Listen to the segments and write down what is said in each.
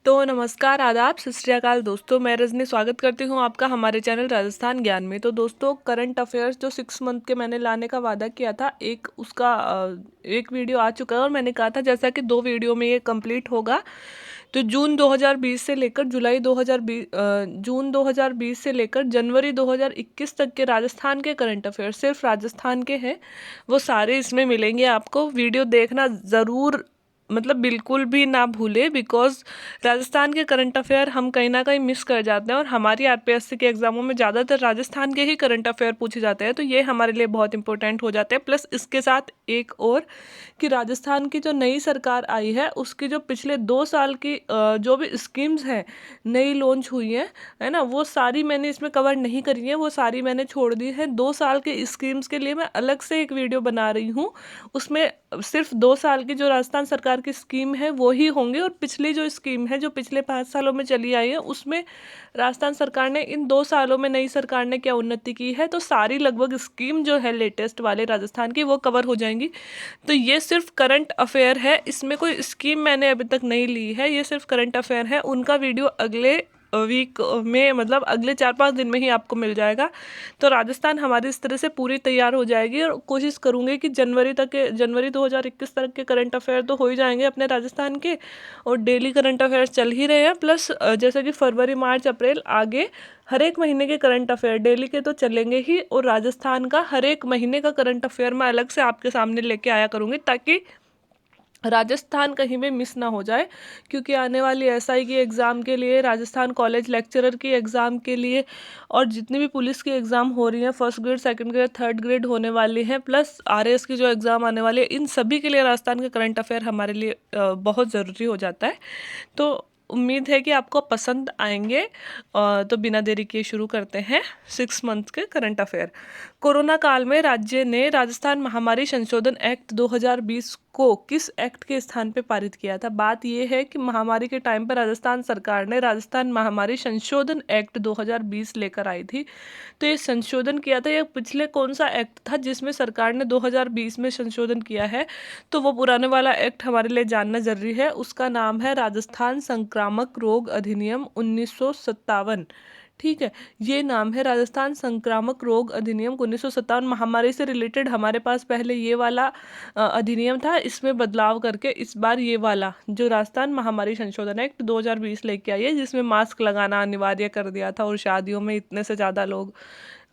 तो नमस्कार, आदाब, सत श्री अकाल दोस्तों। मैं रजनी स्वागत करती हूँ आपका हमारे चैनल राजस्थान ज्ञान में। तो दोस्तों, करंट अफेयर्स जो 6 मंथ के मैंने लाने का वादा किया था, एक वीडियो आ चुका है और मैंने कहा था जैसा कि 2 वीडियो में ये कंप्लीट होगा। तो जून 2020 से लेकर जून 2020 से लेकर जनवरी 2021 तक के राजस्थान के करंट अफेयर्स, सिर्फ राजस्थान के हैं, वो सारे इसमें मिलेंगे आपको। वीडियो देखना ज़रूर, मतलब बिल्कुल भी ना भूले, बिकॉज राजस्थान के करंट अफेयर हम कहीं ना कहीं मिस कर जाते हैं और हमारी आरपीएससी के एग्जामों में ज़्यादातर राजस्थान के ही करंट अफेयर पूछे जाते हैं, तो ये हमारे लिए बहुत इंपॉर्टेंट हो जाते हैं। प्लस इसके साथ एक और कि राजस्थान की जो नई सरकार आई है उसकी जो पिछले 2 साल की जो भी स्कीम्स हैं नई लॉन्च हुई हैं, है ना, वो सारी मैंने इसमें कवर नहीं करी है, वो सारी मैंने छोड़ दी है। 2 साल के स्कीम्स के लिए मैं अलग से एक वीडियो बना रही हूँ। उसमें सिर्फ 2 साल की जो राजस्थान सरकार की स्कीम है वो ही होंगे, और पिछली जो स्कीम है जो पिछले 5 सालों में चली आई है उसमें राजस्थान सरकार ने इन 2 सालों में नई सरकार ने क्या उन्नति की है, तो सारी लगभग स्कीम जो है लेटेस्ट वाले राजस्थान की वो कवर हो जाएंगी। तो ये सिर्फ करंट अफेयर है, इसमें कोई स्कीम मैंने अभी तक नहीं ली है, ये सिर्फ करंट अफेयर है। उनका वीडियो अगले वीक में, मतलब अगले 4-5 दिन में ही आपको मिल जाएगा। तो राजस्थान हमारी इस तरह से पूरी तैयार हो जाएगी, और कोशिश करूँगी कि जनवरी 2021 तक के करंट अफेयर तो हो ही जाएंगे अपने राजस्थान के, और डेली करंट अफेयर्स चल ही रहे हैं। प्लस जैसे कि फरवरी, मार्च, अप्रैल आगे हर एक महीने के करंट अफेयर डेली के तो चलेंगे ही, और राजस्थान का हर एक महीने का करंट अफेयर मैं अलग से आपके सामने लेके आया करूँगी, ताकि राजस्थान कहीं भी मिस ना हो जाए। क्योंकि आने वाली एसआई की एग्ज़ाम के लिए, राजस्थान कॉलेज लेक्चरर की एग्ज़ाम के लिए, और जितनी भी पुलिस की एग्ज़ाम हो रही हैं, first grade, second grade, third grade होने वाली हैं, प्लस आरएएस की जो एग्ज़ाम आने वाली है, इन सभी के लिए राजस्थान का करंट अफेयर हमारे लिए बहुत ज़रूरी हो जाता है। तो उम्मीद है कि आपको पसंद आएंगे। तो बिना देरी किए शुरू करते हैं 6 मंथ के करंट अफेयर। कोरोना काल में राज्य ने राजस्थान महामारी संशोधन एक्ट 2020 को किस एक्ट के स्थान पे पारित किया था? बात यह है कि महामारी के टाइम पर राजस्थान सरकार ने राजस्थान महामारी संशोधन एक्ट 2020 लेकर आई थी। तो ये संशोधन किया था, ये पिछले कौन सा एक्ट था जिसमें सरकार ने 2020 में संशोधन किया है? तो वो पुराने वाला एक्ट हमारे लिए जानना जरूरी है। उसका नाम है राजस्थान संक्रामक रोग अधिनियम 1957। ठीक है, ये नाम है राजस्थान संक्रामक रोग अधिनियम 1957। महामारी से रिलेटेड हमारे पास पहले ये वाला अधिनियम था, इसमें बदलाव करके इस बार ये वाला जो राजस्थान महामारी संशोधन एक्ट 2020 लेके आई है, जिसमें मास्क लगाना अनिवार्य कर दिया था और शादियों में इतने से ज़्यादा लोग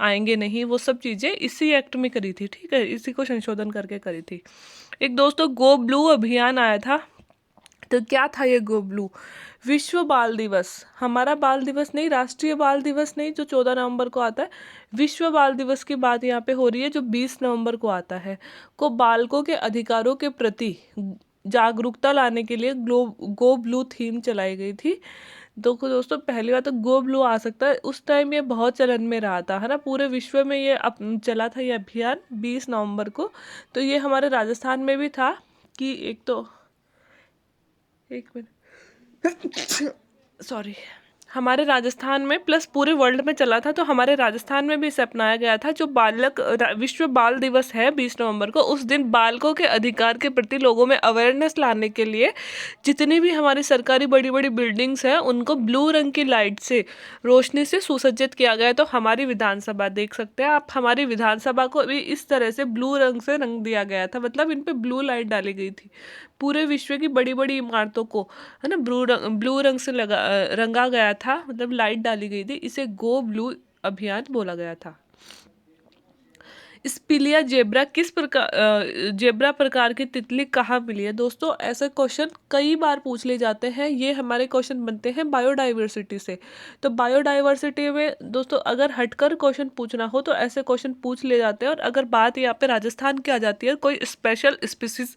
आएंगे नहीं, वो सब चीज़ें इसी एक्ट में करी थी। ठीक है, इसी को संशोधन करके करी थी। एक दोस्तों गो ब्लू अभियान आया था, तो क्या था ये गो ब्लू? विश्व बाल दिवस, हमारा बाल दिवस नहीं, राष्ट्रीय बाल दिवस नहीं, जो 14 नवंबर को आता है, विश्व बाल दिवस की बात यहाँ पे हो रही है, जो 20 नवंबर को आता है, को बालकों के अधिकारों के प्रति जागरूकता लाने के लिए गो ब्लू थीम चलाई गई थी। तो दोस्तों, पहली बात तो गो ब्लू आ सकता है, उस टाइम ये बहुत चलन में रहा था, है ना, पूरे विश्व में ये चला था ये अभियान 20 नवंबर को। तो ये हमारे राजस्थान में भी था कि एक मिनट सॉरी, हमारे राजस्थान में प्लस पूरे वर्ल्ड में चला था, तो हमारे राजस्थान में भी इसे अपनाया गया था। जो विश्व बाल दिवस है 20 नवंबर को, उस दिन बालकों के अधिकार के प्रति लोगों में अवेयरनेस लाने के लिए जितनी भी हमारी सरकारी बड़ी बड़ी बिल्डिंग्स हैं उनको ब्लू रंग की लाइट से, रोशनी से सुसज्जित किया गया है। तो हमारी विधानसभा देख सकते हैं आप, हमारी विधानसभा को भी इस तरह से ब्लू रंग से रंग दिया गया था, मतलब इन पे ब्लू लाइट डाली गई थी। पूरे विश्व की बड़ी बड़ी इमारतों को, है ना, ब्लू रंग से रंगा गया था, मतलब लाइट डाली गई थी। इसे गो ब्लू अभियान बोला गया था। स्पिलिया जेब्रा प्रकार की तितली कहाँ मिली है? दोस्तों, ऐसे क्वेश्चन कई बार पूछ ले जाते हैं, ये हमारे क्वेश्चन बनते हैं बायोडाइवर्सिटी से। तो बायोडाइवर्सिटी में दोस्तों अगर हटकर क्वेश्चन पूछना हो तो ऐसे क्वेश्चन पूछ ले जाते हैं। और अगर बात यहाँ पे राजस्थान की आ जाती है, कोई स्पेशल स्पीसीज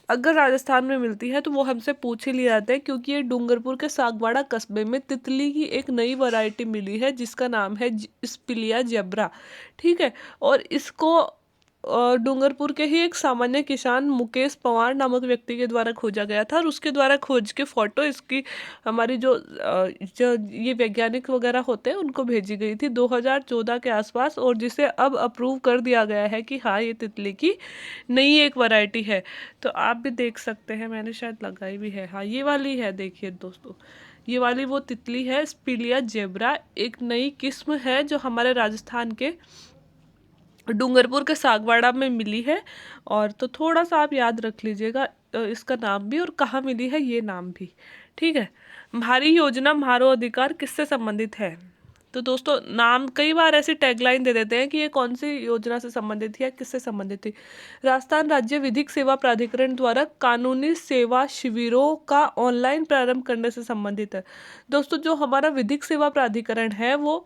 अगर राजस्थान में मिलती है तो वो हमसे पूछ ही लिए जाते हैं, क्योंकि ये डूंगरपुर के सागवाड़ा कस्बे में तितली की एक नई वैरायटी मिली है जिसका नाम है स्पिलिया जेब्रा। ठीक है, और इसको डूंगरपुर के ही एक सामान्य किसान मुकेश पवार नामक व्यक्ति के द्वारा खोजा गया था, और उसके द्वारा खोज के फोटो इसकी हमारी जो ये वैज्ञानिक वगैरह होते हैं उनको भेजी गई थी 2014 के आसपास, और जिसे अब अप्रूव कर दिया गया है कि हाँ ये तितली की नई एक वैरायटी है। तो आप भी देख सकते हैं, मैंने शायद लगाई भी है, हाँ ये वाली है, देखिए दोस्तों ये वाली वो तितली है स्पिलिया जेब्रा, एक नई किस्म है जो हमारे राजस्थान के डूंगरपुर के सागवाड़ा में मिली है। और तो थोड़ा सा आप याद रख लीजिएगा इसका नाम भी और कहाँ मिली है ये नाम भी, ठीक है। भारी योजना म्हारो अधिकार किससे संबंधित है? तो दोस्तों नाम कई बार ऐसी टैगलाइन दे देते हैं कि ये कौन सी योजना से संबंधित थी या किससे संबंधित थी। राजस्थान राज्य विधिक सेवा प्राधिकरण द्वारा कानूनी सेवा शिविरों का ऑनलाइन प्रारंभ करने से संबंधित है। दोस्तों जो हमारा विधिक सेवा प्राधिकरण है वो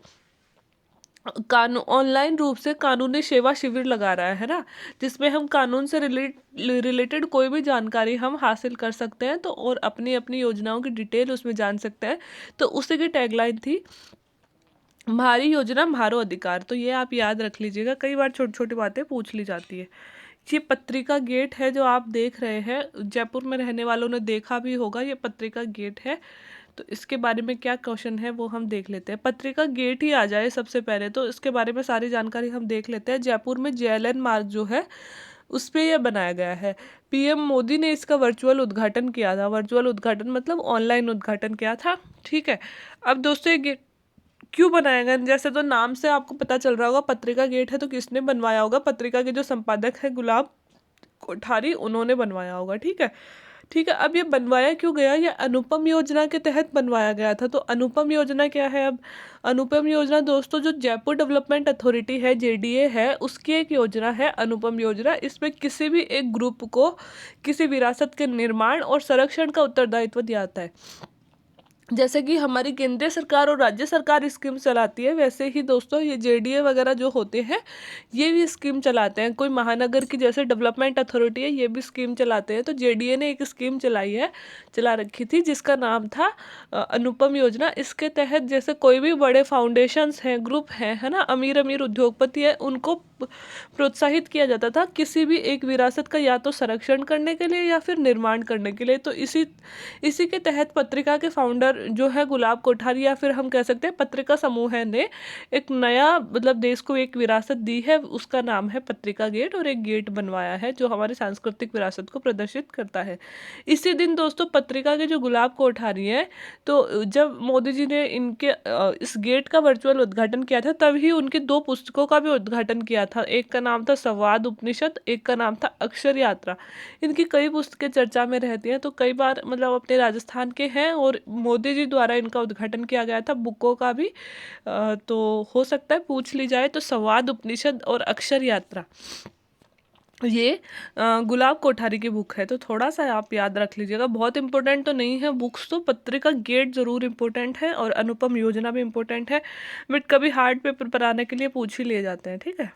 कानून ऑनलाइन रूप से कानूनी सेवा शिविर लगा रहा है ना, जिसमें हम कानून से रिलेटेड कोई भी जानकारी हम हासिल कर सकते हैं, तो और अपनी अपनी योजनाओं की डिटेल उसमें जान सकते हैं। तो उसी की टैगलाइन थी भारी योजना म्हारो अधिकार। तो ये आप याद रख लीजिएगा, कई बार छोटी छोटी बातें पूछ ली जाती है। ये पत्रिका गेट है जो आप देख रहे हैं, जयपुर में रहने वालों ने देखा भी होगा, ये पत्रिका गेट है। तो इसके बारे में क्या क्वेश्चन है वो हम देख लेते हैं। पत्रिका गेट ही आ जाए सबसे पहले, तो इसके बारे में सारी जानकारी हम देख लेते हैं। जयपुर में JLN मार्ग जो है उस पे यह बनाया गया है। PM मोदी ने इसका वर्चुअल उद्घाटन किया था। वर्चुअल उद्घाटन मतलब ऑनलाइन उद्घाटन किया था, ठीक है। अब दोस्तों ये गेट क्यों बनाया गया? जैसे तो नाम से आपको पता चल रहा होगा पत्रिका गेट है, तो किसने बनवाया होगा? पत्रिका के जो संपादक है गुलाब कोठारी, उन्होंने बनवाया होगा, ठीक है। ठीक है, अब ये बनवाया क्यों गया? ये अनुपम योजना के तहत बनवाया गया था। तो अनुपम योजना क्या है? अब अनुपम योजना दोस्तों जो जयपुर डेवलपमेंट अथॉरिटी है, JDA है, उसकी एक योजना है अनुपम योजना। इसमें किसी भी एक ग्रुप को किसी विरासत के निर्माण और संरक्षण का उत्तरदायित्व दिया जाता है। जैसे कि हमारी केंद्रीय सरकार और राज्य सरकार स्कीम चलाती है, वैसे ही दोस्तों ये JDA वगैरह जो होते हैं ये भी स्कीम चलाते हैं। कोई महानगर की जैसे डेवलपमेंट अथॉरिटी है, ये भी स्कीम चलाते हैं। तो JDA ने एक स्कीम चला रखी थी जिसका नाम था अनुपम योजना। इसके तहत जैसे कोई भी बड़े फाउंडेशंस हैं, ग्रुप हैं, है ना, अमीर अमीर उद्योगपति है, उनको प्रोत्साहित किया जाता था किसी भी एक विरासत का या तो संरक्षण करने के लिए या फिर निर्माण करने के लिए। तो इसी के तहत पत्रिका के फाउंडर जो है गुलाब कोठारी, या फिर हम कह सकते हैं पत्रिका समूह है, ने एक नया मतलब देश को एक विरासत दी है, उसका नाम है पत्रिका गेट, और एक गेट बनवाया है जो हमारी सांस्कृतिक विरासत को प्रदर्शित करता है। इसी दिन दोस्तों पत्रिका के जो गुलाब कोठारी हैं, तो जब मोदी जी ने इनके इस गेट का वर्चुअल उद्घाटन किया था, तभी उनकी 2 पुस्तकों का भी उद्घाटन किया था। एक का नाम था संवाद उपनिषद, एक का नाम था अक्षर यात्रा। इनकी कई पुस्तकें चर्चा में रहती हैं, तो कई बार मतलब अपने राजस्थान के हैं और मोदी जी द्वारा इनका उद्घाटन किया गया था बुकों का भी। तो हो सकता है पूछ ली जाए। तो संवाद उपनिषद और अक्षर यात्रा ये गुलाब कोठारी की बुक है। तो थोड़ा सा आप याद रख लीजिएगा, बहुत इंपॉर्टेंट तो नहीं है बुक्स, तो पत्रिका गेट जरूर इंपॉर्टेंट है और अनुपम योजना भी इंपॉर्टेंट है, बट कभी हार्ड पेपर पर आने के लिए पूछ ही लिए जाते हैं, ठीक है।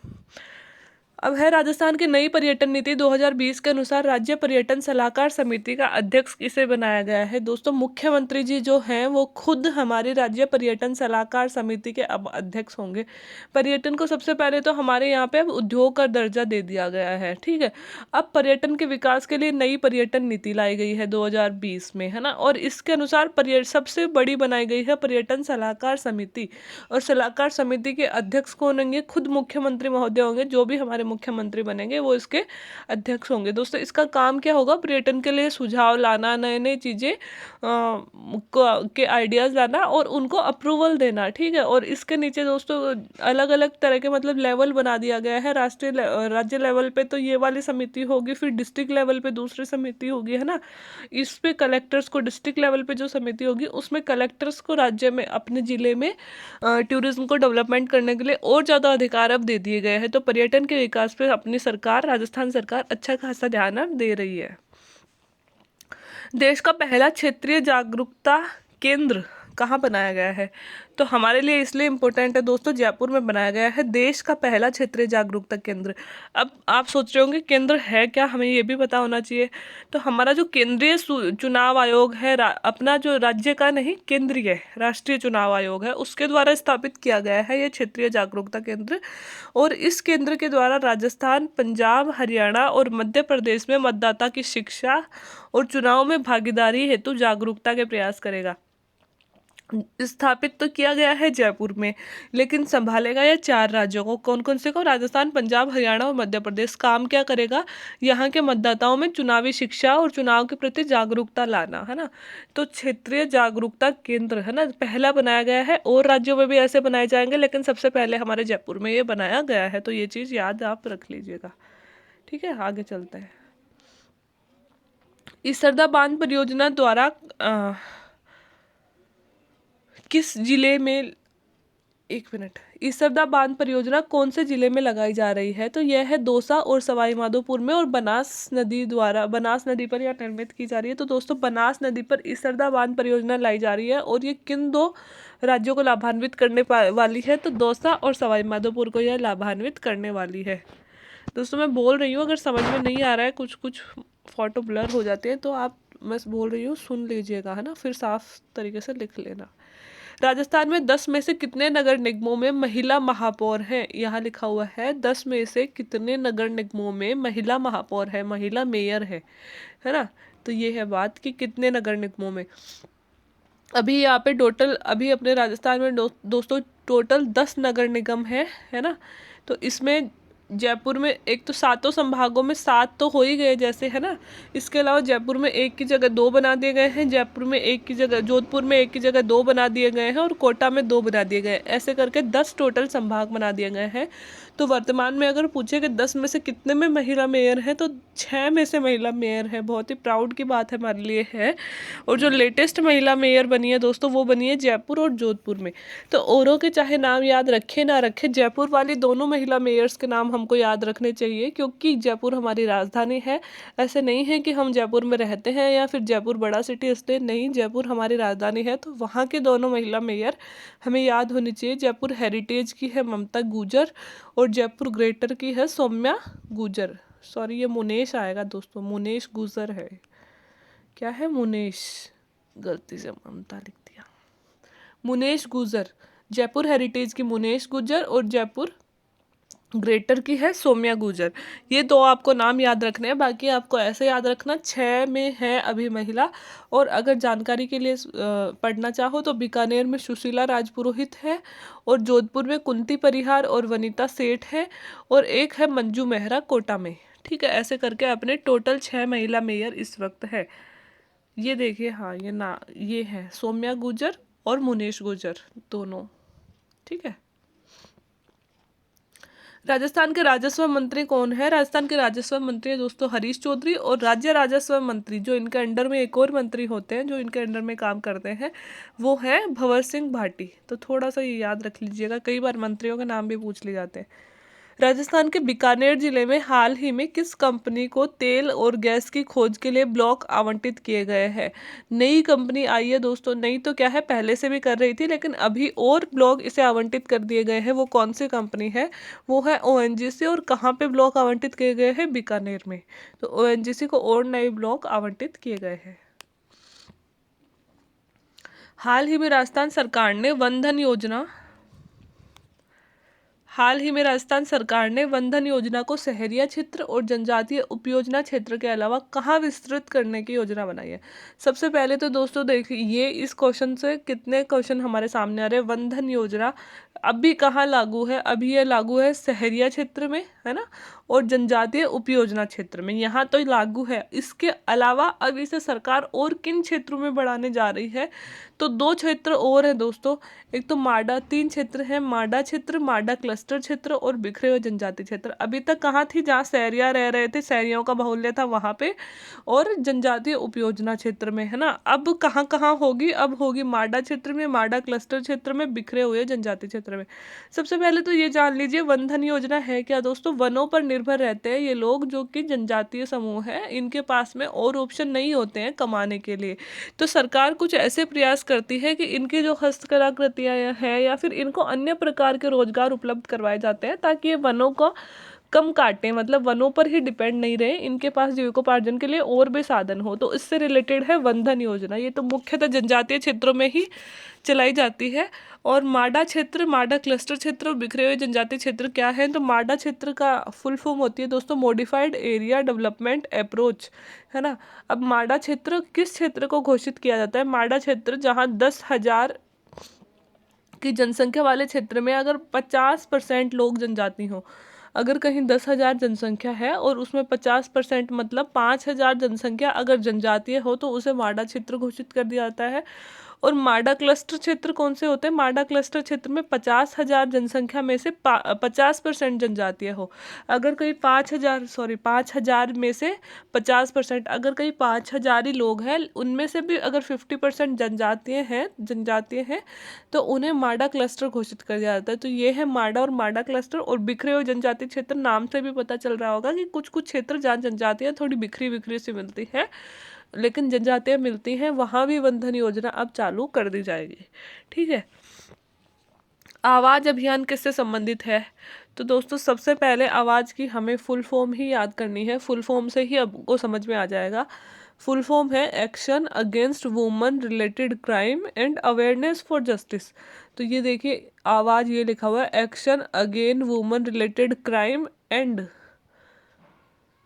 अब है राजस्थान की नई पर्यटन नीति 2020 के अनुसार राज्य पर्यटन सलाहकार समिति का अध्यक्ष किसे बनाया गया है? दोस्तों मुख्यमंत्री जी जो हैं वो खुद हमारी राज्य पर्यटन सलाहकार समिति के अब अध्यक्ष होंगे। पर्यटन को सबसे पहले तो हमारे यहाँ पे अब उद्योग का दर्जा दे दिया गया है, ठीक है। अब पर्यटन के विकास के लिए नई पर्यटन नीति लाई गई है 2020 में, है ना, और इसके अनुसार सबसे बड़ी बनाई गई है पर्यटन सलाहकार समिति। और सलाहकार समिति के अध्यक्ष कौन होंगे? खुद मुख्यमंत्री महोदय होंगे। जो भी हमारे मुख्यमंत्री बनेंगे वो इसके अध्यक्ष होंगे। दोस्तों इसका काम क्या होगा? पर्यटन के लिए सुझाव लाना, नए नए चीज़ें के आइडियाज़ लाना और उनको अप्रूवल देना, ठीक है। और इसके नीचे दोस्तों अलग अलग तरह के मतलब लेवल बना दिया गया है। राज्य लेवल पे तो ये वाली समिति होगी, फिर डिस्ट्रिक्ट लेवल पे दूसरी समिति होगी, है ना। इस पे कलेक्टर्स को, डिस्ट्रिक्ट लेवल पे जो समिति होगी उसमें कलेक्टर्स को राज्य में अपने ज़िले में टूरिज्म को डेवलपमेंट करने के लिए और ज़्यादा अधिकार अब दे दिए गए हैं। तो पर्यटन के विकास पे अपनी सरकार, राजस्थान सरकार अच्छा खासा ध्यान अब दे रही है। देश का पहला क्षेत्रीय जागरूकता केंद्र कहाँ बनाया गया है? तो हमारे लिए इसलिए इम्पोर्टेंट है दोस्तों, जयपुर में बनाया गया है देश का पहला क्षेत्रीय जागरूकता केंद्र। अब आप सोच रहे होंगे केंद्र है क्या, हमें ये भी पता होना चाहिए। तो हमारा जो केंद्रीय चुनाव आयोग है, अपना जो राज्य का नहीं, केंद्रीय राष्ट्रीय चुनाव आयोग है, उसके द्वारा स्थापित किया गया है ये क्षेत्रीय जागरूकता केंद्र। और इस केंद्र के द्वारा राजस्थान, पंजाब, हरियाणा और मध्य प्रदेश में मतदाता की शिक्षा और चुनाव में भागीदारी हेतु जागरूकता के प्रयास करेगा। स्थापित तो किया गया है जयपुर में, लेकिन संभालेगा यह 4 राज्यों को। कौन कौन से को? राजस्थान, पंजाब, हरियाणा और मध्य प्रदेश। काम क्या करेगा? यहाँ के मतदाताओं में चुनावी शिक्षा और चुनाव के प्रति जागरूकता लाना, है ना। तो क्षेत्रीय जागरूकता केंद्र, है ना, पहला बनाया गया है। और राज्यों में भी ऐसे बनाए जाएंगे, लेकिन सबसे पहले हमारे जयपुर में ये बनाया गया है, तो ये चीज़ याद आप रख लीजिएगा। ठीक है, आगे चलते हैं। इस सरदा बांध परियोजना द्वारा किस जिले में, एक मिनट, ईसरदा बांध परियोजना कौन से जिले में लगाई जा रही है? तो यह है दौसा और सवाई माधोपुर में, और बनास नदी पर यह निर्मित की जा रही है। तो दोस्तों, बनास नदी पर ईसरदा बांध परियोजना लाई जा रही है, और ये किन 2 राज्यों को लाभान्वित करने वाली है? तो दौसा और सवाई माधोपुर को यह लाभान्वित करने वाली है। दोस्तों, मैं बोल रही हूँ, अगर समझ में नहीं आ रहा है, कुछ कुछ फोटो ब्लर हो जाते हैं, तो आप, मैं बोल रही हूँ, सुन लीजिएगा, है ना, फिर साफ तरीके से लिख लेना। राजस्थान में 10 में से कितने नगर निगमों में महिला महापौर है? यहाँ लिखा हुआ है 10 में से कितने नगर निगमों में महिला महापौर है, महिला मेयर है ना। तो ये है बात कि कितने नगर निगमों में। अभी यहाँ पे टोटल, अभी अपने राजस्थान में दोस्तों टोटल 10 नगर निगम है ना। तो इसमें जयपुर में एक तो 7 संभागों में 7 तो हो ही गए जैसे, है ना। इसके अलावा जयपुर में 1 की जगह 2 बना दिए गए हैं, जयपुर में 1 की जगह, जोधपुर में 1 की जगह 2 बना दिए गए हैं, और कोटा में 2 बना दिए गए। ऐसे करके 10 टोटल संभाग बना दिए गए हैं। तो वर्तमान में अगर पूछे कि 10 में से कितने में महिला मेयर है, तो 6 में से महिला मेयर है। बहुत ही प्राउड की बात है हमारे लिए है। और जो लेटेस्ट महिला मेयर बनी है दोस्तों, वो बनी है जयपुर और जोधपुर में। तो औरों के चाहे नाम याद रखे ना रखे, जयपुर वाली दोनों महिला मेयर्स के नाम हमको याद रखने चाहिए, क्योंकि जयपुर हमारी राजधानी है। ऐसे नहीं है कि हम जयपुर में रहते हैं या फिर जयपुर बड़ा सिटी इसलिए नहीं, जयपुर हमारी राजधानी है, तो वहाँ के दोनों महिला मेयर हमें याद होनी चाहिए। जयपुर हेरिटेज की है ममता गुजर, और जयपुर ग्रेटर की है सौम्या गुजर। सॉरी, ये मुनेश आएगा दोस्तों, मुनेश गुजर है, क्या है, मुनेश, गलती से ममता लिख दिया। मुनेश गुजर, जयपुर हेरिटेज की मुनेश गुजर, और जयपुर ग्रेटर की है सौम्या गुजर। ये 2 आपको नाम याद रखने हैं, बाकी आपको ऐसे याद रखना 6 में है अभी महिला। और अगर जानकारी के लिए पढ़ना चाहो तो बीकानेर में सुशीला राजपुरोहित है, और जोधपुर में कुंती परिहार और वनीता सेठ है, और एक है मंजू मेहरा कोटा में। ठीक है, ऐसे करके अपने टोटल 6 महिला मेयर इस वक्त है। ये देखिए, हाँ, ये है सौम्या गुजर और मुनेश गुजर दोनों। ठीक है। राजस्थान के राजस्व मंत्री कौन है? राजस्थान के राजस्व मंत्री है दोस्तों हरीश चौधरी, और राज्य राजस्व मंत्री जो इनके अंडर में एक और मंत्री होते हैं जो इनके अंडर में काम करते हैं, वो है भंवर सिंह भाटी। तो थोड़ा सा ये याद रख लीजिएगा, कई बार मंत्रियों के नाम भी पूछ लिए जाते हैं। राजस्थान के बीकानेर जिले में हाल ही में किस कंपनी को तेल और गैस की खोज के लिए ब्लॉक आवंटित किए गए हैं? नई कंपनी आई है दोस्तों, नई तो क्या है, पहले से भी कर रही थी, लेकिन अभी और ब्लॉक इसे आवंटित कर दिए गए हैं। वो कौन सी कंपनी है? वो है ओएनजीसी। और कहाँ पे ब्लॉक आवंटित किए गए हैं? बीकानेर में। तो ओएनजीसी को और नए ब्लॉक आवंटित किए गए हैं। हाल ही में राजस्थान सरकार ने वन धन योजना को शहरिया क्षेत्र और जनजातीय उपयोजना क्षेत्र के अलावा कहाँ विस्तृत करने की योजना बनाई है? सबसे पहले तो दोस्तों देखिए, ये इस क्वेश्चन से कितने क्वेश्चन हमारे सामने आ रहे हैं। वन धन योजना अभी कहाँ लागू है? अभी ये लागू है शहरिया क्षेत्र में, है ना, और जनजातीय उपयोजना क्षेत्र में, यहाँ तो लागू है। इसके अलावा अब इसे सरकार और किन क्षेत्रों में बढ़ाने जा रही है? तो 2 क्षेत्र और है दोस्तों, एक तो माडा, 3 क्षेत्र है, माडा क्षेत्र, माडा क्लस्टर क्षेत्र और बिखरे हुए जनजाति क्षेत्र। अभी तक कहाँ थी? जहाँ शहरिया रह रहे थे, शहरियों का बाहुल्य था वहाँ पे, और जनजातीय उपयोजना क्षेत्र में, है ना। अब कहाँ कहाँ होगी? अब होगी माडा क्षेत्र में, माडा क्लस्टर क्षेत्र में, बिखरे हुए जनजाति क्षेत्र में। सबसे पहले तो ये जान लीजिए वन धन योजना है क्या दोस्तों? वनों पर निर्भर रहते हैं ये लोग, जो कि जनजातीय समूह है, इनके पास में और ऑप्शन नहीं होते हैं कमाने के लिए। तो सरकार कुछ ऐसे प्रयास करती है कि इनकी जो हस्तकलाकृतियाँ हैं या फिर इनको अन्य प्रकार के रोजगार उपलब्ध करवाए जाते हैं, ताकि ये वनों को कम काटें, मतलब वनों पर ही डिपेंड नहीं रहे, इनके पास जीविकोपार्जन के लिए और भी साधन हो। तो इससे रिलेटेड है वन धन योजना। ये तो मुख्यतः जनजातीय क्षेत्रों में ही चलाई जाती है। और माडा क्षेत्र, माडा क्लस्टर क्षेत्र और बिखरे हुए जनजातीय क्षेत्र क्या है? तो माडा क्षेत्र का फुल फॉर्म होती है दोस्तों मॉडिफाइड एरिया डेवलपमेंट अप्रोच, है ना। अब माडा क्षेत्र किस क्षेत्र को घोषित किया जाता है? माडा क्षेत्र जहाँ 10,000 कि जनसंख्या वाले क्षेत्र में अगर 50% लोग जनजाति हों, अगर कहीं 10,000 जनसंख्या है और उसमें 50% मतलब 5,000 जनसंख्या अगर जनजातीय हो तो उसे माडा क्षेत्र घोषित कर दिया जाता है। और माडा क्लस्टर क्षेत्र कौन से होते हैं? माडा क्लस्टर क्षेत्र में 50,000 जनसंख्या में से 50% जनजातीय हो। अगर कहीं 5,000 में से 50%, अगर कहीं 5,000 ही लोग हैं, उनमें से भी अगर 50% जनजातीय हैं तो उन्हें माडा क्लस्टर घोषित कर दिया जाता है। तो ये है माडा और माडा क्लस्टर। और बिखरे हुए जनजातीय क्षेत्र, नाम से भी पता चल रहा होगा कि कुछ कुछ क्षेत्र जहाँ जनजातियाँ थोड़ी बिखरी बिखरी सी मिलती है, लेकिन जनजातियाँ मिलती हैं, वहाँ भी वन धन योजना अब चालू कर दी जाएगी। ठीक है। आवाज़ अभियान किससे संबंधित है? तो दोस्तों सबसे पहले आवाज़ की हमें फुल फॉर्म ही याद करनी है, फुल फॉर्म से ही आपको समझ में आ जाएगा। फुल फॉर्म है action against woman related crime and awareness for justice. तो ये देखिए आवाज़ ये लिखा हुआ है, action again woman related crime and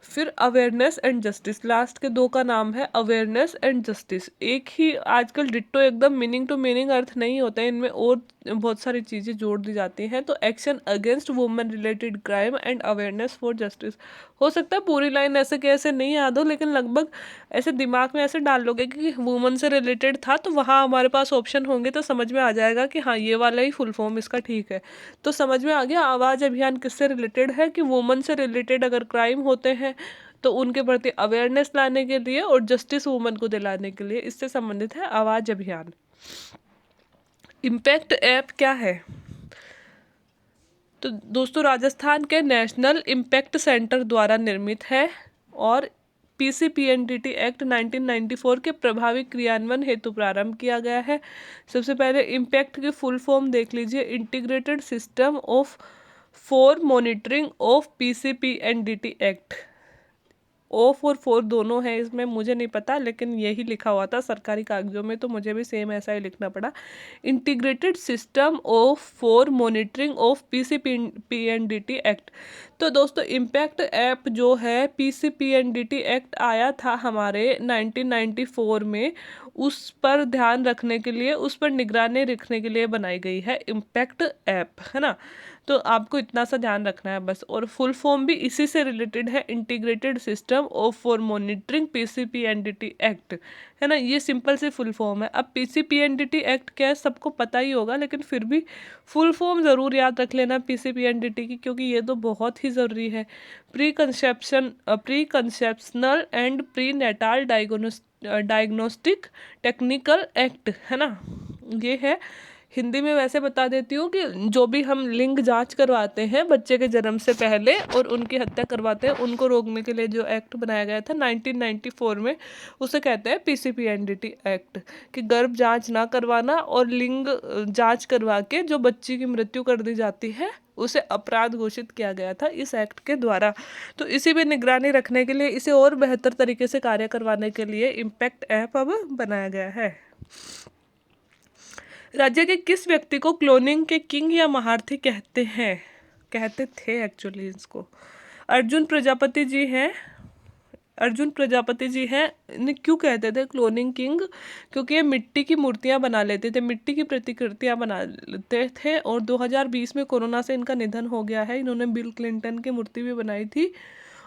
फिर अवेयरनेस एंड जस्टिस, लास्ट के दो का नाम है अवेयरनेस एंड जस्टिस। एक ही आजकल डिट्टो एकदम मीनिंग टू मीनिंग अर्थ नहीं होता है, इनमें और बहुत सारी चीज़ें जोड़ दी जाती हैं। तो action against women related crime and awareness for justice, हो सकता है पूरी लाइन ऐसे के ऐसे नहीं याद हो, लेकिन लगभग ऐसे दिमाग में ऐसे डाल लोगे कि वुमन से रिलेटेड था तो वहाँ हमारे पास ऑप्शन होंगे तो समझ में आ जाएगा कि हाँ ये वाला ही फुल फॉर्म इसका ठीक है। तो समझ में आ गया आवाज़ अभियान किससे रिलेटेड है, कि वुमन से रिलेटेड अगर क्राइम होते हैं तो उनके प्रति अवेयरनेस लाने के लिए और जस्टिस वुमन को दिलाने के लिए, इससे संबंधित है आवाज़ अभियान। इम्पैक्ट ऐप क्या है? तो दोस्तों राजस्थान के नेशनल इम्पैक्ट सेंटर द्वारा निर्मित है और PCPNDT एक्ट 1994 के प्रभावी क्रियान्वयन हेतु प्रारंभ किया गया है। सबसे पहले इम्पैक्ट की फुल फॉर्म देख लीजिए, integrated system of for monitoring of PCPNDT act. Of और फोर दोनों हैं इसमें, मुझे नहीं पता, लेकिन यही लिखा हुआ था सरकारी कागजों में तो मुझे भी सेम ऐसा ही लिखना पड़ा। Integrated system of for monitoring of PCPNDT act. तो दोस्तों इम्पैक्ट ऐप जो है, PCPNDT एक्ट आया था हमारे 1994 में, उस पर ध्यान रखने के लिए, उस पर निगरानी रखने के लिए बनाई गई है इम्पैक्ट ऐप, है ना। तो आपको इतना सा ध्यान रखना है बस। और फुल फॉर्म भी इसी से रिलेटेड है, integrated system of for monitoring PCPNDT act, है ना। ये सिंपल से फुल फॉर्म है। अब PCPNDT एक्ट क्या है सबको पता ही होगा, लेकिन फिर भी फुल फॉर्म ज़रूर याद रख लेना PCPNDT की, क्योंकि ये तो बहुत ही ज़रूरी है। Pre conceptional and pre Natal diagnostic technical act, है ना। ये है, हिंदी में वैसे बता देती हूँ कि जो भी हम लिंग जांच करवाते हैं बच्चे के जन्म से पहले और उनकी हत्या करवाते हैं, उनको रोकने के लिए जो एक्ट बनाया गया था 1994 में, उसे कहते हैं PCPNDT एक्ट। कि गर्भ जांच ना करवाना और लिंग जांच करवा के जो बच्ची की मृत्यु कर दी जाती है उसे अपराध घोषित किया गया था इस एक्ट के द्वारा। तो इसी पे निगरानी रखने के लिए, इसे और बेहतर तरीके से कार्य करवाने के लिए इम्पैक्ट ऐप अब बनाया गया है। राज्य के किस व्यक्ति को क्लोनिंग के किंग या महारथी कहते थे एक्चुअली इसको? अर्जुन प्रजापति जी हैं। इन्हें क्यों कहते थे क्लोनिंग किंग? क्योंकि ये मिट्टी की मूर्तियां बना लेते थे, मिट्टी की प्रतिकृतियां बना लेते थे। और 2020 में कोरोना से इनका निधन हो गया है। इन्होंने बिल क्लिंटन की मूर्ति भी बनाई थी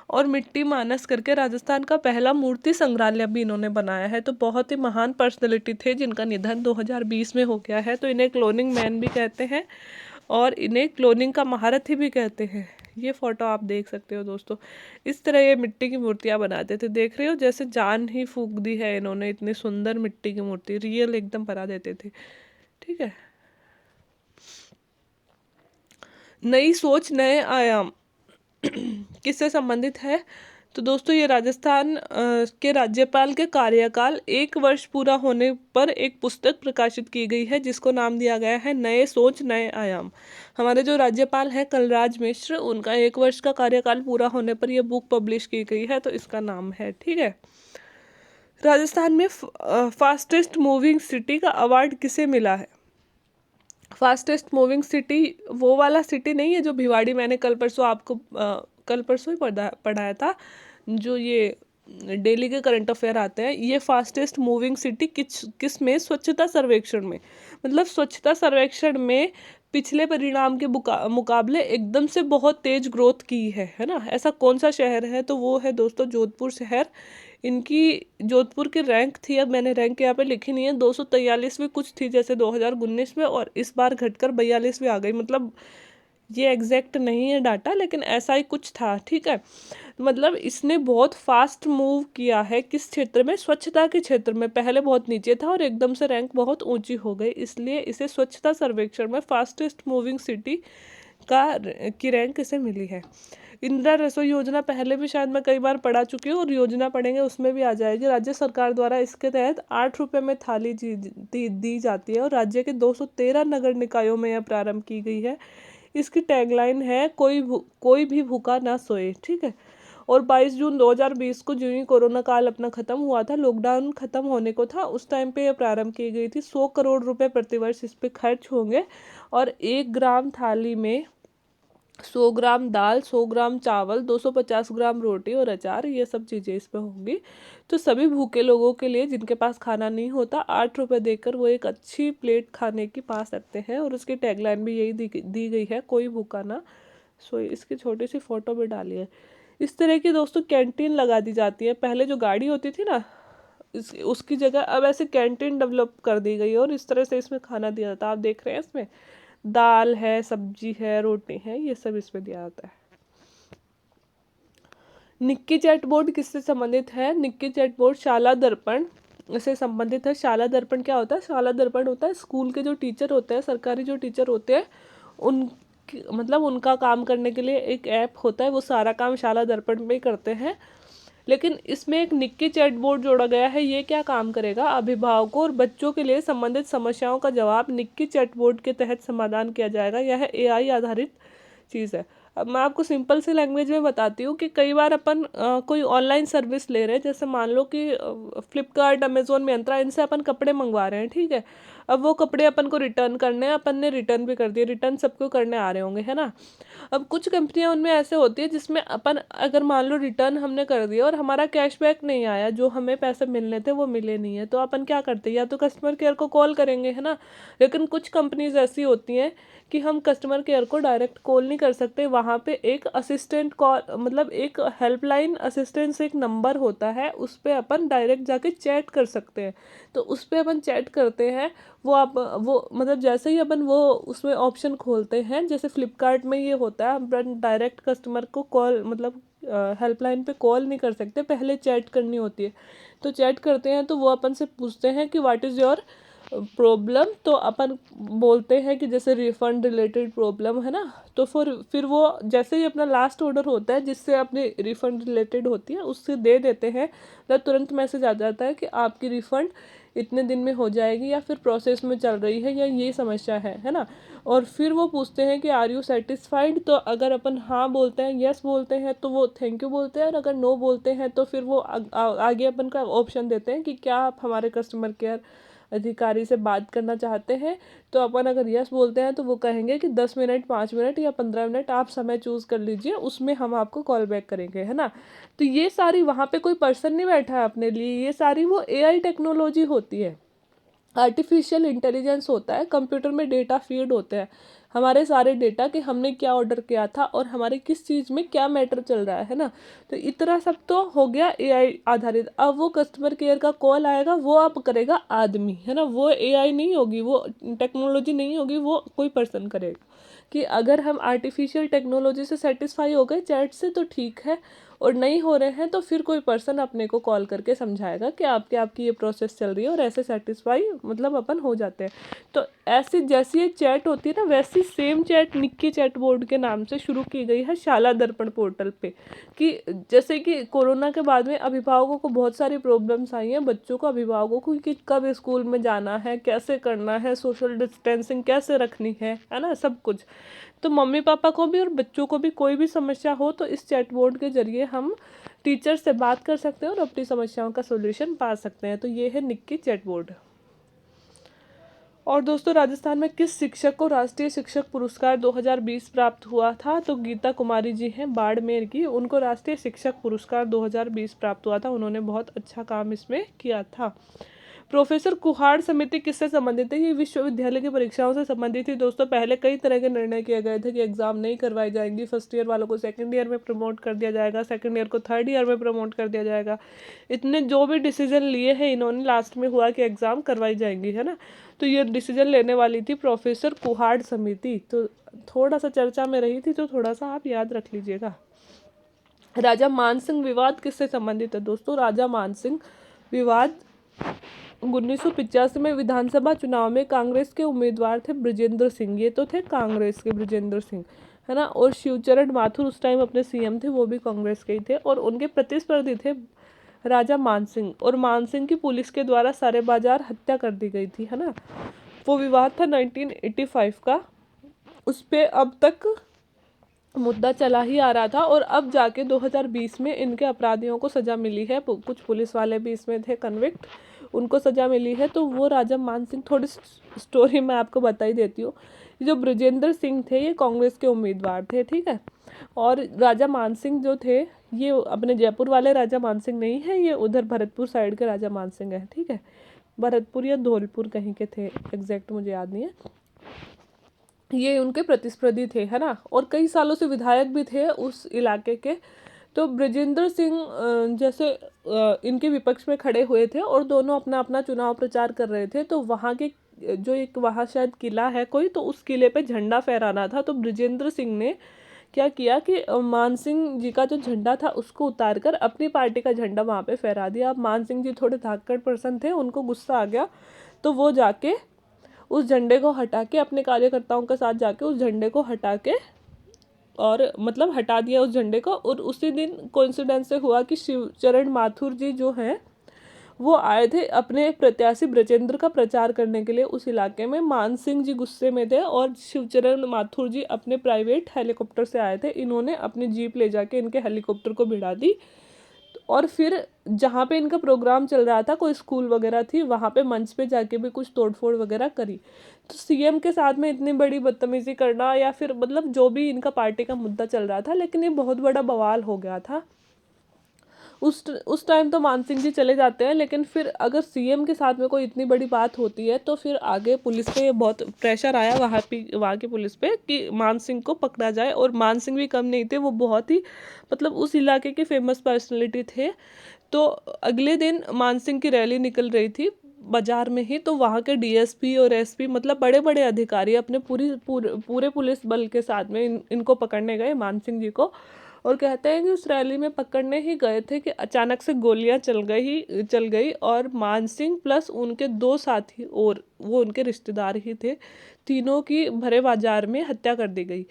और मिट्टी मानस करके राजस्थान का पहला मूर्ति संग्रहालय भी इन्होंने बनाया है। तो बहुत ही महान पर्सनैलिटी थे जिनका निधन 2020 में हो गया है। तो इन्हें क्लोनिंग मैन भी कहते हैं और इन्हें क्लोनिंग का महारथी भी कहते हैं। ये फोटो आप देख सकते हो दोस्तों, इस तरह ये मिट्टी की मूर्तियां बनाते थे। देख रहे हो जैसे जान ही फूंक दी है इन्होंने, इतनी सुंदर मिट्टी की मूर्ति रियल एकदम बना देते थे। ठीक है। नई सोच नए आयाम किससे संबंधित है? तो दोस्तों ये राजस्थान के राज्यपाल के कार्यकाल 1 वर्ष पूरा होने पर एक पुस्तक प्रकाशित की गई है जिसको नाम दिया गया है नए सोच नए आयाम। हमारे जो राज्यपाल हैं कलराज मिश्र, उनका 1 वर्ष का कार्यकाल पूरा होने पर यह बुक पब्लिश की गई है, तो इसका नाम है। ठीक है। राजस्थान में फास्टेस्ट मूविंग सिटी का अवार्ड किसे मिला है? फास्टेस्ट मूविंग सिटी वो वाला सिटी नहीं है जो भिवाड़ी मैंने कल परसों ही पढ़ाया था, जो ये डेली के करंट अफेयर आते हैं। ये फास्टेस्ट मूविंग सिटी किस में, स्वच्छता सर्वेक्षण में। मतलब स्वच्छता सर्वेक्षण में पिछले परिणाम के मुकाबले एकदम से बहुत तेज ग्रोथ की है ना। ऐसा कौन सा शहर है, तो वो है दोस्तों जोधपुर शहर। इनकी जोधपुर की रैंक थी, अब मैंने रैंक यहाँ पे लिखी नहीं है, 243वीं कुछ थी जैसे 2019 में, और इस बार घटकर 42वीं आ गई। मतलब ये एग्जैक्ट नहीं है डाटा, लेकिन ऐसा ही कुछ था, ठीक है। मतलब इसने बहुत फास्ट मूव किया है किस क्षेत्र में, स्वच्छता के क्षेत्र में। पहले बहुत नीचे था और एकदम से रैंक बहुत ऊंची हो गई, इसलिए इसे स्वच्छता सर्वेक्षण में फास्टेस्ट मूविंग सिटी का की रैंक इसे मिली है। इंदिरा रसोई योजना पहले भी शायद मैं कई बार पढ़ा चुकी हूँ, और योजना पढ़ेंगे उसमें भी आ जाएगी। राज्य सरकार द्वारा इसके तहत 8 रुपये में थाली दी जाती है, और राज्य के 213 नगर निकायों में यह प्रारंभ की गई है। इसकी टैगलाइन है कोई भी भूखा ना सोए, ठीक है। और 22 जून 2020 को जो ही कोरोना काल अपना खत्म हुआ था, लॉकडाउन खत्म होने को था, उस टाइम पे यह प्रारंभ की गई थी। 100 करोड़ रुपए प्रतिवर्ष इस पे खर्च होंगे, और 1 ग्राम थाली में 100 ग्राम दाल, 100 ग्राम चावल, 250 ग्राम रोटी और अचार, ये सब चीज़ें इसमें होंगी। तो सभी भूखे लोगों के लिए जिनके पास खाना नहीं होता, 8 रुपये देकर वो एक अच्छी प्लेट खाने की पा सकते हैं। और उसकी टैगलाइन भी यही दी गई है, कोई भूखा ना सोए। इसकी छोटी सी फोटो भी डाली है। इस तरह की दोस्तों कैंटीन लगा दी जाती है। पहले जो गाड़ी होती थी ना, उसकी जगह अब ऐसे कैंटीन डेवलप कर दी गई है, और इस तरह से इसमें खाना दिया जाता है। आप देख रहे हैं इसमें दाल है, सब्जी है, रोटी है, ये सब इसमें दिया जाता है। निक्की चैट बोर्ड किससे संबंधित है? निक्की चैट बोर्ड शाला दर्पण से संबंधित है। शाला दर्पण क्या होता है? शाला दर्पण होता है स्कूल के जो टीचर होते हैं, सरकारी जो टीचर होते हैं, उन मतलब उनका काम करने के लिए एक ऐप होता है, वो सारा काम शाला दर्पण में ही करते हैं। लेकिन इसमें एक निक्की चैट बोर्ड जोड़ा गया है। ये क्या काम करेगा? अभिभावकों और बच्चों के लिए संबंधित समस्याओं का जवाब निक्की चैट बोर्ड के तहत समाधान किया जाएगा। यह एआई आधारित चीज़ है। अब मैं आपको सिंपल सी लैंग्वेज में बताती हूँ कि कई बार अपन कोई ऑनलाइन सर्विस ले रहे हैं, जैसे मान लो कि फ्लिपकार्ट, अमेजोन, मिंत्रा, इनसे अपन कपड़े मंगवा रहे हैं, ठीक है। अब वो कपड़े अपन को रिटर्न करने हैं, अपन ने रिटर्न भी कर दिए, रिटर्न सबको करने आ रहे होंगे, है ना। अब कुछ कंपनियां उनमें ऐसे होती है जिसमें अपन अगर मान लो रिटर्न हमने कर दिया और हमारा कैशबैक नहीं आया, जो हमें पैसे मिलने थे वो मिले नहीं है, तो अपन क्या करते हैं, या तो कस्टमर केयर को कॉल करेंगे, है ना। लेकिन कुछ कंपनीज ऐसी होती हैं कि हम कस्टमर केयर को डायरेक्ट कॉल नहीं कर सकते। वहाँ पे एक असिस्टेंट कॉल, मतलब एक हेल्पलाइन असिस्टेंस एक नंबर होता है, उस पर अपन डायरेक्ट जाके चैट कर सकते हैं। तो उस पर अपन चैट करते हैं, वो मतलब जैसे ही अपन वो उसमें ऑप्शन खोलते हैं, जैसे फ्लिपकार्ट में ये होता है, अपन डायरेक्ट कस्टमर को कॉल, मतलब हेल्पलाइन पे कॉल नहीं कर सकते, पहले चैट करनी होती है। तो चैट करते हैं तो वो अपन से पूछते हैं कि व्हाट इज़ योर प्रॉब्लम, तो अपन बोलते हैं कि जैसे रिफंड रिलेटेड प्रॉब्लम है ना। तो फिर वो जैसे ही अपना लास्ट ऑर्डर होता है जिससे अपनी रिफंड रिलेटेड होती है, उससे दे देते हैं, तो तुरंत मैसेज आ जाता है कि आपकी रिफंड इतने दिन में हो जाएगी, या फिर प्रोसेस में चल रही है, या ये समस्या है ना। और फिर वो पूछते हैं कि आर यू सेटिस्फाइड, तो अगर अपन हाँ बोलते हैं, यस बोलते हैं, तो वो थैंक यू बोलते हैं, और अगर नो बोलते हैं तो फिर वो आगे अपन का ऑप्शन देते हैं कि क्या आप हमारे कस्टमर केयर अधिकारी से बात करना चाहते हैं। तो अपन अगर यस बोलते हैं तो वो कहेंगे कि 10 मिनट, 5 मिनट या 15 मिनट आप समय चूज़ कर लीजिए, उसमें हम आपको कॉल बैक करेंगे, है ना। तो ये सारी, वहाँ पे कोई पर्सन नहीं बैठा है अपने लिए, ये सारी वो एआई टेक्नोलॉजी होती है, आर्टिफिशियल इंटेलिजेंस होता है। कंप्यूटर में डेटा फीड होते हैं, हमारे सारे डेटा कि हमने क्या ऑर्डर किया था और हमारे किस चीज़ में क्या मैटर चल रहा है ना। तो इतना सब तो हो गया एआई आधारित। अब वो कस्टमर केयर का कॉल आएगा, वो अब करेगा आदमी, है ना। वो एआई नहीं होगी, वो टेक्नोलॉजी नहीं होगी, वो कोई पर्सन करेगा। कि अगर हम आर्टिफिशियल टेक्नोलॉजी से सेटिस्फाई हो गए चैट से तो ठीक है, और नहीं हो रहे हैं तो फिर कोई पर्सन अपने को कॉल करके समझाएगा कि आपकी ये प्रोसेस चल रही है, और ऐसे सेटिस्फाई मतलब अपन हो जाते हैं। तो ऐसी जैसी ये चैट होती है ना, वैसी same chat Nikki chat board के नाम से शुरू की गई है शाला दर्पण पोर्टल पे। कि जैसे कि कोरोना के बाद में अभिभावकों को बहुत सारी प्रॉब्लम्स आई हैं, बच्चों को, अभिभावकों को, कि कब स्कूल में जाना है, कैसे करना है, सोशल डिस्टेंसिंग कैसे रखनी है ना, सब कुछ। तो मम्मी पापा को भी और बच्चों को भी कोई भी समस्या हो तो इस चैट बोर्ड के जरिए हम टीचर से बात कर सकते हैं और अपनी समस्याओं का सोल्यूशन पा सकते हैं। तो ये है निक्की चैट बोर्ड। और दोस्तों राजस्थान में किस शिक्षक को राष्ट्रीय शिक्षक पुरस्कार 2020 प्राप्त हुआ था? तो गीता कुमारी जी हैं बाड़मेर की, उनको राष्ट्रीय शिक्षक पुरस्कार 2020 प्राप्त हुआ था। उन्होंने बहुत अच्छा काम इसमें किया था। प्रोफेसर कुहाड़ समिति किससे संबंधित है? ये विश्वविद्यालय की परीक्षाओं से संबंधित थी दोस्तों। पहले कई तरह के निर्णय किए गए थे कि एग्जाम नहीं करवाई जाएंगी, फर्स्ट ईयर वालों को सेकंड ईयर में प्रमोट कर दिया जाएगा, सेकंड ईयर को थर्ड ईयर में प्रमोट कर दिया जाएगा। इतने जो भी डिसीजन लिए हैं इन्होंने, लास्ट में हुआ कि एग्जाम करवाई जाएंगी, है ना। तो ये डिसीजन लेने वाली थी प्रोफेसर कुहाड़ समिति। तो थोड़ा सा चर्चा में रही थी, तो थोड़ा सा आप याद रख लीजिएगा। राजा मानसिंह विवाद किससे संबंधित है दोस्तों? राजा मानसिंह विवाद 1985 में विधानसभा चुनाव में कांग्रेस के उम्मीदवार थे बृजेंद्र सिंह, ये तो थे कांग्रेस के बृजेंद्र सिंह, है ना। और शिवचरण माथुर उस टाइम अपने सीएम थे, वो भी कांग्रेस के ही थे। और उनके प्रतिस्पर्धी थे राजा मानसिंह, और मानसिंह की पुलिस के द्वारा सारे बाजार हत्या कर दी गई थी, है ना। वो विवाद था 1985 का। उस पर अब तक मुद्दा चला ही आ रहा था, और अब जाके 2020 में इनके अपराधियों को सजा मिली है। कुछ पुलिस वाले भी इसमें थे कन्विक्ट, उनको सजा मिली है। तो वो राजा मानसिंह, थोड़ी स्टोरी मैं आपको बता ही देती हूँ। जो बृजेंद्र सिंह थे ये कांग्रेस के उम्मीदवार थे, ठीक है। और राजा मानसिंह जो थे ये अपने जयपुर वाले राजा मानसिंह नहीं है, ये उधर भरतपुर साइड के राजा मानसिंह है, ठीक है। भरतपुर या धौलपुर कहीं के थे, एग्जैक्ट मुझे याद नहीं है। ये उनके प्रतिस्पर्धी थे, है ना। और कई सालों से विधायक भी थे उस इलाके के। तो बृजेंद्र सिंह जैसे इनके विपक्ष में खड़े हुए थे, और दोनों अपना अपना चुनाव प्रचार कर रहे थे। तो वहाँ के जो एक वहाँ शायद किला है कोई, तो उस किले पे झंडा फहराना था। तो बृजेंद्र सिंह ने क्या किया कि मान सिंह जी का जो झंडा था उसको उतार कर अपनी पार्टी का झंडा वहाँ पे फहरा दिया। अब मान सिंह जी थोड़े धाकड़ पर्सन थे, उनको गुस्सा आ गया, तो वो जाके उस झंडे को हटा के अपने कार्यकर्ताओं के साथ जाके उस झंडे को हटा के, और मतलब हटा दिया उस झंडे को। और उसी दिन कोइंसिडेंस से हुआ कि शिवचरण माथुर जी जो हैं वो आए थे अपने प्रत्याशी बृजेंद्र का प्रचार करने के लिए उस इलाके में। मान सिंह जी गुस्से में थे, और शिवचरण माथुर जी अपने प्राइवेट हेलीकॉप्टर से आए थे। इन्होंने अपनी जीप ले जाके इनके हेलीकॉप्टर को भिड़ा दी, और फिर जहाँ पे इनका प्रोग्राम चल रहा था, कोई स्कूल वगैरह थी, वहाँ पे मंच पे जाके भी कुछ तोड़फोड़ वगैरह करी। तो सीएम के साथ में इतनी बड़ी बदतमीजी करना, या फिर मतलब जो भी इनका पार्टी का मुद्दा चल रहा था, लेकिन ये बहुत बड़ा बवाल हो गया था। उस टाइम तो मान सिंह जी चले जाते हैं, लेकिन फिर अगर सीएम के साथ में कोई इतनी बड़ी बात होती है तो फिर आगे पुलिस पे बहुत प्रेशर आया वहाँ की पुलिस पे कि मान सिंह को पकड़ा जाए। और मान सिंह भी कम नहीं थे, वो बहुत ही मतलब उस इलाके के फेमस पर्सनैलिटी थे। तो अगले दिन मान सिंह की रैली निकल रही थी बाजार में ही, तो वहाँ के डीएसपी और एसपी मतलब बड़े बड़े अधिकारी अपने पूरे पुलिस बल के साथ में इनको पकड़ने गए, मान सिंह जी को। और कहते हैं कि उस रैली में पकड़ने ही गए थे कि अचानक से गोलियां चल गई, और मान सिंह प्लस उनके दो साथी और वो उनके रिश्तेदार ही थे, तीनों की भरे बाजार में हत्या कर दी गई।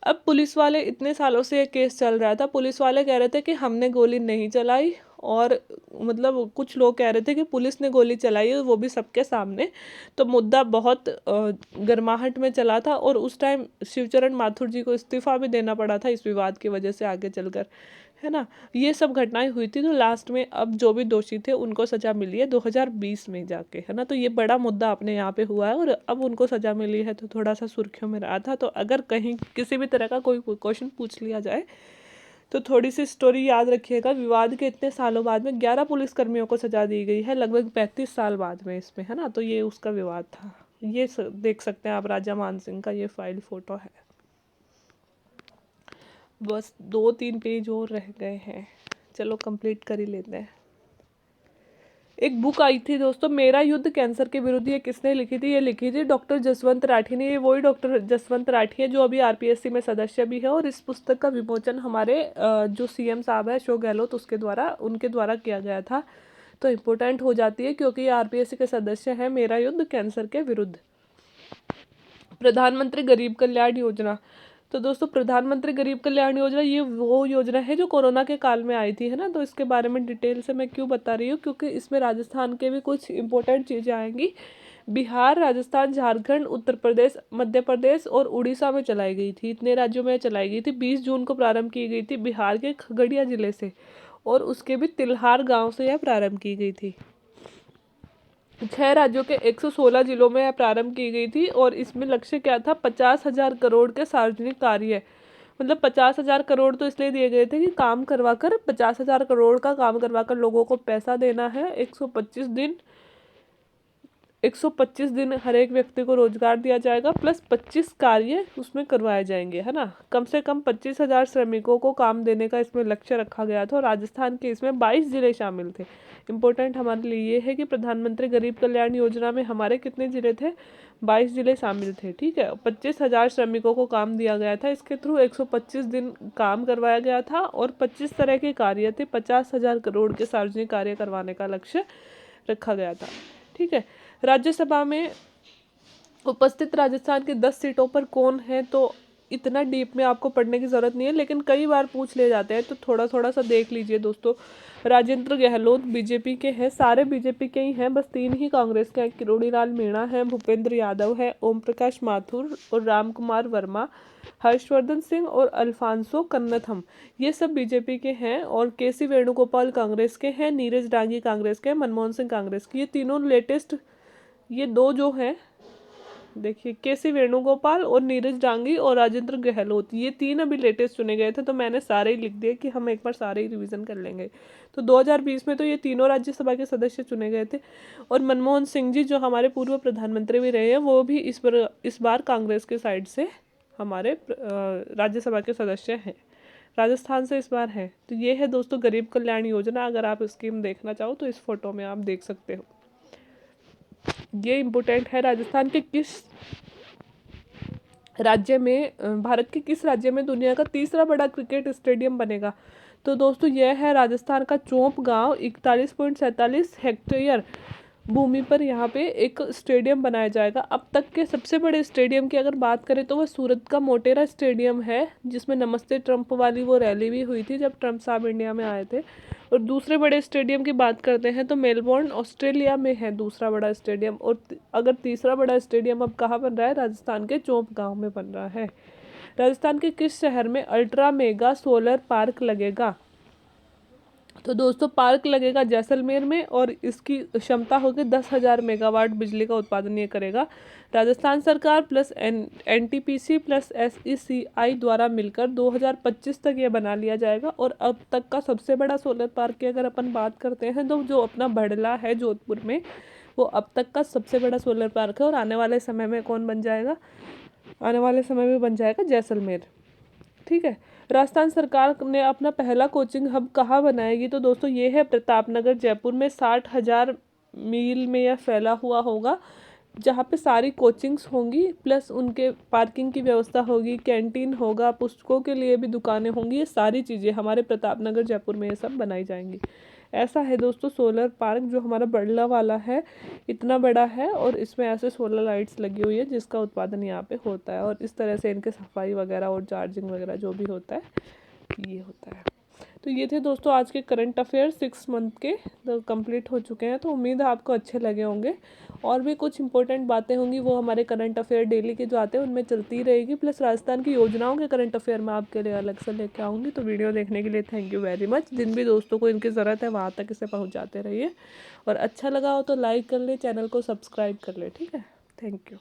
अब पुलिस वाले, इतने सालों से ये केस चल रहा था, पुलिस वाले कह रहे थे कि हमने गोली नहीं चलाई, और मतलब कुछ लोग कह रहे थे कि पुलिस ने गोली चलाई है, वो भी सबके सामने। तो मुद्दा बहुत गर्माहट में चला था, और उस टाइम शिवचरण माथुर जी को इस्तीफा भी देना पड़ा था इस विवाद की वजह से आगे चलकर, है ना। ये सब घटनाएं हुई थी। तो लास्ट में अब जो भी दोषी थे उनको सजा मिली है 2020 में जाके, है ना। तो ये बड़ा मुद्दा अपने यहाँ पे हुआ है, और अब उनको सजा मिली है, तो थोड़ा सा सुर्खियों में रहा था। तो अगर कहीं किसी भी तरह का कोई क्वेश्चन पूछ लिया जाए तो थोड़ी सी स्टोरी याद रखिएगा। विवाद के इतने सालों बाद में 11 पुलिसकर्मियों को सजा दी गई है, लगभग 35 साल बाद में इसमें, है ना। तो ये उसका विवाद था। ये देख सकते हैं आप, राजा मानसिंह का ये फाइल फोटो है। बस 2-3 पेज और रह गए हैं, चलो कंप्लीट कर ही लेते हैं। एक बुक आई थी दोस्तों, मेरा युद्ध कैंसर के विरुद्ध, ये किसने लिखी थी? ये लिखी थी डॉक्टर जसवंत राठी ने। ये वही डॉक्टर जसवंत राठी है जो अभी आरपीएससी में सदस्य भी है। और इस पुस्तक का विमोचन हमारे जो सीएम साहब है अशोक गहलोत उनके द्वारा किया गया था। तो इम्पोर्टेंट हो जाती है क्योंकि ये आरपीएससी के सदस्य हैं। मेरा युद्ध कैंसर के विरुद्ध। प्रधानमंत्री गरीब कल्याण योजना, तो दोस्तों प्रधानमंत्री गरीब कल्याण योजना ये वो योजना है जो कोरोना के काल में आई थी, है ना। तो इसके बारे में डिटेल से मैं क्यों बता रही हूँ, क्योंकि इसमें राजस्थान के भी कुछ इंपॉर्टेंट चीज़ें आएंगी। बिहार, राजस्थान, झारखंड, उत्तर प्रदेश, मध्य प्रदेश और उड़ीसा में चलाई गई थी। इतने राज्यों में चलाई गई थी। 20 जून को प्रारंभ की गई थी बिहार के खगड़िया जिले से, और उसके भी तिल्हार गाँव से यह प्रारंभ की गई थी। 6 राज्यों के 116 जिलों में प्रारंभ की गई थी और इसमें लक्ष्य क्या था, 50,000 करोड़ के सार्वजनिक कार्य। मतलब 50,000 करोड़ तो इसलिए दिए गए थे कि काम करवा कर 50,000 करोड़ का काम करवा कर लोगों को पैसा देना है। 125 दिन हर एक व्यक्ति को रोजगार दिया जाएगा, प्लस 25 कार्य उसमें करवाए जाएंगे, है ना। कम से कम 25,000 श्रमिकों को काम देने का इसमें लक्ष्य रखा गया था और राजस्थान के इसमें 22 जिले शामिल थे। इम्पोर्टेंट हमारे लिए ये है कि प्रधानमंत्री गरीब कल्याण योजना में हमारे कितने जिले थे, 22 जिले शामिल थे, ठीक है। 25,000 श्रमिकों को काम दिया गया था, इसके थ्रू 125 दिन काम करवाया गया था और 25 तरह के कार्य थे। 50,000 करोड़ के सार्वजनिक कार्य करवाने का लक्ष्य रखा गया था, ठीक है। राज्यसभा में उपस्थित राजस्थान की 10 सीटों पर कौन है, तो इतना डीप में आपको पढ़ने की जरूरत नहीं है, लेकिन कई बार पूछ ले जाते हैं तो थोड़ा थोड़ा सा देख लीजिए दोस्तों। राजेंद्र गहलोत बीजेपी के हैं, सारे बीजेपी के ही हैं, बस 3 ही कांग्रेस के हैं। किरोड़ीलाल मीणा है, भूपेंद्र यादव है, ओम प्रकाश माथुर और राम कुमार वर्मा, हर्षवर्धन सिंह और अल्फांसो कन्नथम, ये सब बीजेपी के हैं। और केसी वेणुगोपाल कांग्रेस के हैं, नीरज डांगी कांग्रेस के, मनमोहन सिंह कांग्रेस के। ये तीनों लेटेस्ट, ये दो जो हैं, देखिए केसी वेणुगोपाल और नीरज डांगी और राजेंद्र गहलोत, ये 3 अभी लेटेस्ट चुने गए थे, तो मैंने सारे ही लिख दिए कि हम एक बार सारे ही रिवीजन कर लेंगे। तो 2020 में तो ये तीनों राज्यसभा के सदस्य चुने गए थे। और मनमोहन सिंह जी जो हमारे पूर्व प्रधानमंत्री भी रहे हैं, वो भी इस बार कांग्रेस के साइड से हमारे राज्यसभा के सदस्य हैं, राजस्थान से इस बार है। तो ये है दोस्तों गरीब कल्याण योजना। अगर आप स्कीम देखना चाहो तो इस फोटो में आप देख सकते हो। ये इम्पोर्टेंट है, राजस्थान के किस राज्य में, भारत के किस राज्य में दुनिया का तीसरा बड़ा क्रिकेट स्टेडियम बनेगा। तो दोस्तों यह है राजस्थान का चौंप गांव, 41.47 हेक्टेयर भूमि पर यहाँ पे एक स्टेडियम बनाया जाएगा। अब तक के सबसे बड़े स्टेडियम की अगर बात करें तो वह सूरत का मोटेरा स्टेडियम है, जिसमें नमस्ते ट्रंप वाली वो रैली भी हुई थी जब ट्रंप साहब इंडिया में आए थे। और दूसरे बड़े स्टेडियम की बात करते हैं तो मेलबोर्न ऑस्ट्रेलिया में है दूसरा बड़ा स्टेडियम। और अगर तीसरा बड़ा स्टेडियम अब कहाँ बन रहा है, राजस्थान के चौंप गाँव में बन रहा है। राजस्थान के किस शहर में अल्ट्रा मेगा सोलर पार्क लगेगा। तो दोस्तों पार्क लगेगा जैसलमेर में और इसकी क्षमता होगी 10,000 मेगावाट बिजली का उत्पादन ये करेगा। राजस्थान सरकार प्लस एनटीपीसी प्लस एसईसीआई द्वारा मिलकर 2025 तक ये बना लिया जाएगा। और अब तक का सबसे बड़ा सोलर पार्क की अगर अपन बात करते हैं तो जो अपना बड़ला है जोधपुर में, वो अब तक का सबसे बड़ा सोलर पार्क है। और आने वाले समय में कौन बन जाएगा, आने वाले समय में बन जाएगा जैसलमेर, ठीक है। राजस्थान सरकार ने अपना पहला कोचिंग हब कहाँ बनाएगी। तो दोस्तों ये है प्रतापनगर जयपुर में, 60,000 मील में यह फैला हुआ होगा, जहाँ पे सारी कोचिंग्स होंगी, प्लस उनके पार्किंग की व्यवस्था होगी, कैंटीन होगा, पुस्तकों के लिए भी दुकानें होंगी। ये सारी चीज़ें हमारे प्रतापनगर जयपुर में ये सब बनाई जाएंगी। ऐसा है दोस्तों सोलर पार्क जो हमारा बड़ला वाला है, इतना बड़ा है और इसमें ऐसे सोलर लाइट्स लगी हुई है जिसका उत्पादन यहाँ पे होता है। और इस तरह से इनके सफाई वगैरह और चार्जिंग वगैरह जो भी होता है ये होता है। तो ये थे दोस्तों आज के करंट अफेयर 6 मंथ के, तो कंप्लीट हो चुके हैं। तो उम्मीद है आपको अच्छे लगे होंगे। और भी कुछ इंपॉर्टेंट बातें होंगी वो हमारे करंट अफेयर डेली के जो आते हैं उनमें चलती रहेगी, प्लस राजस्थान की योजनाओं के करंट अफेयर मैं आपके लिए अलग से लेके आऊँगी। तो वीडियो देखने के लिए थैंक यू वेरी मच। जिन भी दोस्तों को इनकी ज़रूरत है वहाँ तक इसे पहुँचाते रहिए, और अच्छा लगा हो तो लाइक कर ले, चैनल को सब्सक्राइब कर ले, ठीक है। Thank you.